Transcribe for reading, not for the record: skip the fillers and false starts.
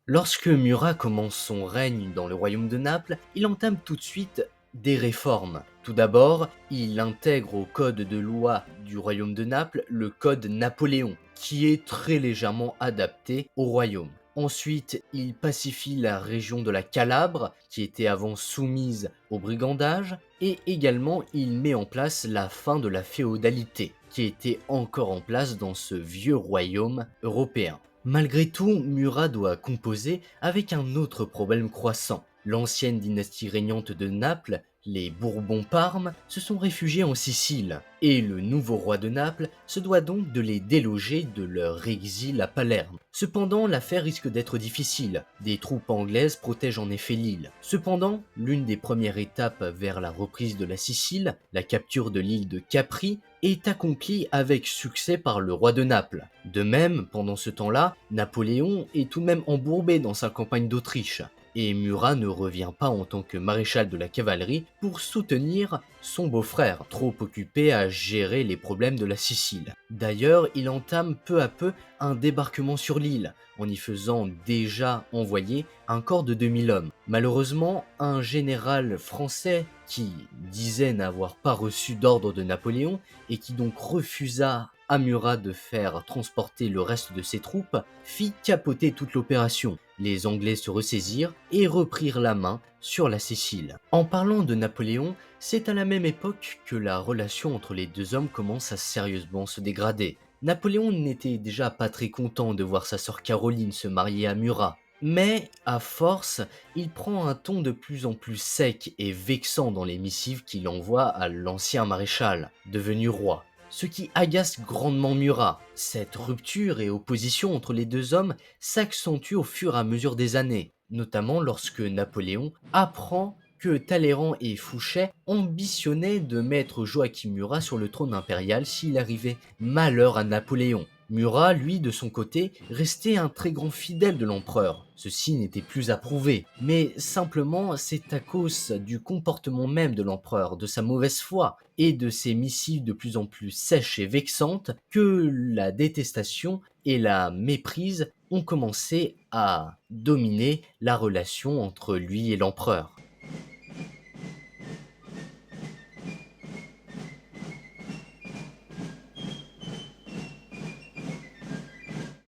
Lorsque Murat commence son règne dans le royaume de Naples, il entame tout de suite des réformes. Tout d'abord, il intègre au code de loi du royaume de Naples le code Napoléon, qui est très légèrement adapté au royaume. Ensuite, il pacifie la région de la Calabre, qui était avant soumise au brigandage, et également il met en place la fin de la féodalité, qui était encore en place dans ce vieux royaume européen. Malgré tout, Murat doit composer avec un autre problème croissant. L'ancienne dynastie régnante de Naples, les Bourbons-Parme, se sont réfugiés en Sicile, et le nouveau roi de Naples se doit donc de les déloger de leur exil à Palerme. Cependant, l'affaire risque d'être difficile. Des troupes anglaises protègent en effet l'île. Cependant, l'une des premières étapes vers la reprise de la Sicile, la capture de l'île de Capri, est accomplie avec succès par le roi de Naples. De même, pendant ce temps-là, Napoléon est tout de même embourbé dans sa campagne d'Autriche, et Murat ne revient pas en tant que maréchal de la cavalerie pour soutenir son beau-frère, trop occupé à gérer les problèmes de la Sicile. D'ailleurs, il entame peu à peu un débarquement sur l'île, en y faisant déjà envoyer un corps de 2000 hommes. Malheureusement, un général français qui disait n'avoir pas reçu d'ordre de Napoléon et qui donc refusa à Murat de faire transporter le reste de ses troupes, fit capoter toute l'opération. Les Anglais se ressaisirent et reprirent la main sur la Sicile. En parlant de Napoléon, c'est à la même époque que la relation entre les deux hommes commence à sérieusement se dégrader. Napoléon n'était déjà pas très content de voir sa sœur Caroline se marier à Murat. Mais, à force, il prend un ton de plus en plus sec et vexant dans les missives qu'il envoie à l'ancien maréchal, devenu roi. Ce qui agace grandement Murat. Cette rupture et opposition entre les deux hommes s'accentue au fur et à mesure des années, notamment lorsque Napoléon apprend que Talleyrand et Fouché ambitionnaient de mettre Joachim Murat sur le trône impérial s'il arrivait malheur à Napoléon. Murat, lui, de son côté, restait un très grand fidèle de l'empereur. Ceci n'était plus approuvé, mais simplement c'est à cause du comportement même de l'empereur, de sa mauvaise foi et de ses missives de plus en plus sèches et vexantes que la détestation et la méprise ont commencé à dominer la relation entre lui et l'empereur.